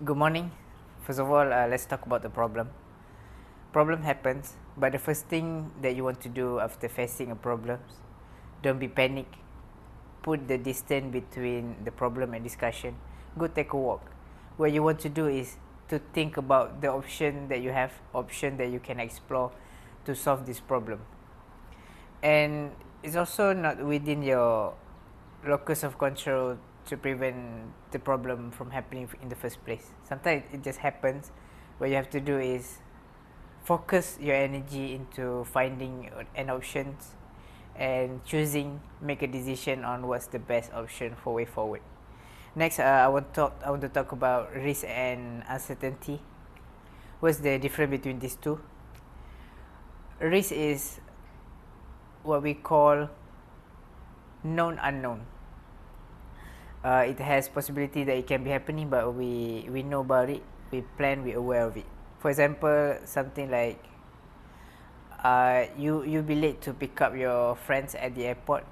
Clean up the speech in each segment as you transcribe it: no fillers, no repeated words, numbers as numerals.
Good morning. First of all, let's talk about the problem. Problem happens, but the first thing that you want to do after facing a problem, don't be panic. Put the distance between the problem and discussion. Go take a walk. What you want to do is to think about the option that you have, option that you can explore to solve this problem. And it's also not within your locus of control to prevent the problem from happening in the first place. Sometimes it just happens. What you have to do is focus your energy into finding an options and choosing, make a decision on what's the best option for way forward. Next, I want to talk about risk and uncertainty. What's the difference between these two? Risk is what we call known unknown. It has possibility that it can be happening, but we know about it, we plan, we aware of it. For example, something like you be late to pick up your friends at the airport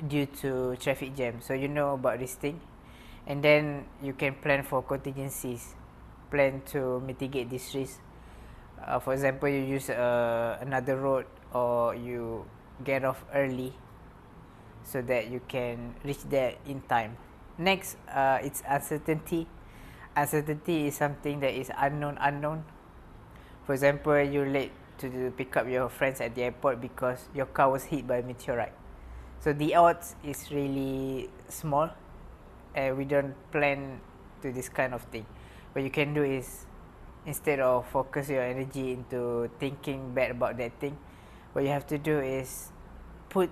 due to traffic jam, so you know about this thing, and then you can plan for contingencies, plan to mitigate this risk. For example, you use another road, or you get off early so that you can reach there in time. Next, it's uncertainty. Uncertainty is something that is unknown. For example, you're late to pick up your friends at the airport because your car was hit by a meteorite. So the odds is really small, and we don't plan to this kind of thing. What you can do is, instead of focus your energy into thinking bad about that thing, what you have to do is put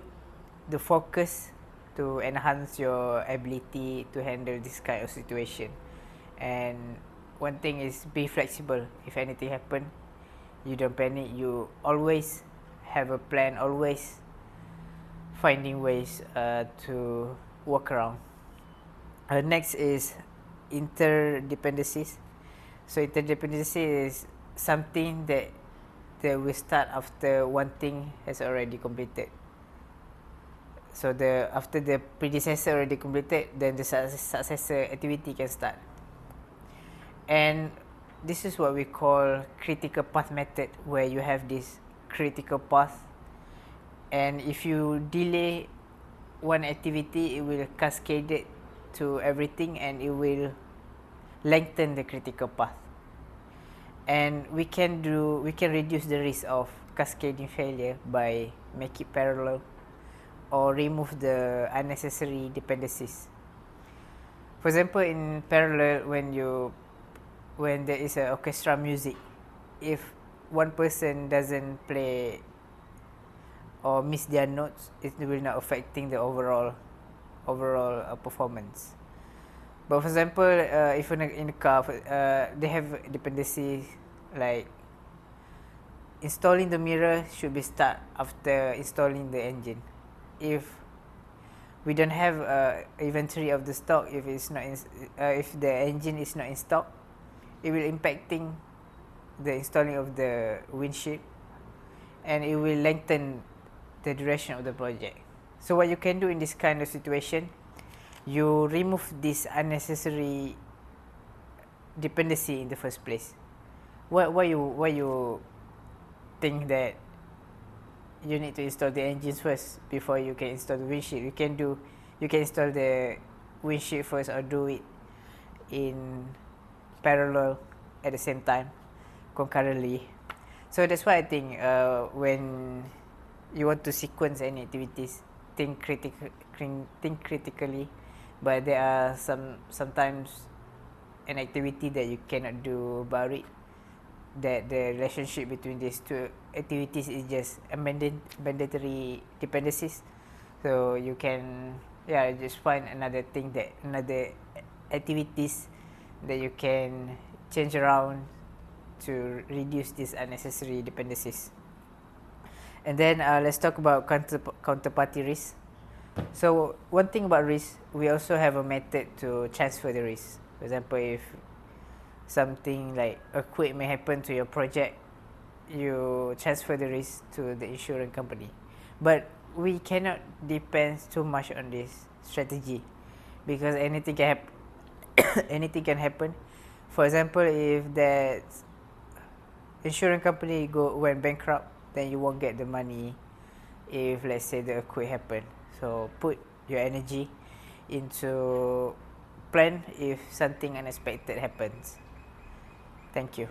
the focus to enhance your ability to handle this kind of situation. And one thing is, be flexible. If anything happen, you don't panic. You always have a plan, always finding ways to work around. Next is interdependencies. So interdependency is something that will start after one thing has already completed. So after the predecessor already completed, then the successor activity can start. And this is what we call critical path method, where you have this critical path, and if you delay one activity, it will cascade it to everything, and it will lengthen the critical path. And we can reduce the risk of cascading failure by make it parallel, or remove the unnecessary dependencies. For example, in parallel, when there is a orchestra music, if one person doesn't play or miss their notes, it will not affecting the overall performance. But for example, if in a car, they have dependencies like installing the mirror should be start after installing the engine. If we don't have inventory of the stock, if it's not if the engine is not in stock, it will impacting the installing of the windshield, and it will lengthen the duration of the project. So what you can do in this kind of situation, you remove this unnecessary dependency in the first place. Why you think that you need to install the engines first before you can install the windshield? You can install the windshield first, or do it in parallel at the same time, concurrently. So that's why I think when you want to sequence any activities, think critically. But there are sometimes an activity that you cannot do about it, that the relationship between these two activities is just a mandatory dependencies. So you can just find another activities that you can change around to reduce these unnecessary dependencies. And then let's talk about counterparty risk. So one thing about risk, we also have a method to transfer the risk. For example, if something like earthquake may happen to your project, you transfer the risk to the insurance company. But we cannot depend too much on this strategy, because anything can happen. For example, if that insurance company went bankrupt, then you won't get the money if, let's say, the earthquake happen. So put your energy into plan if something unexpected happens. Thank you.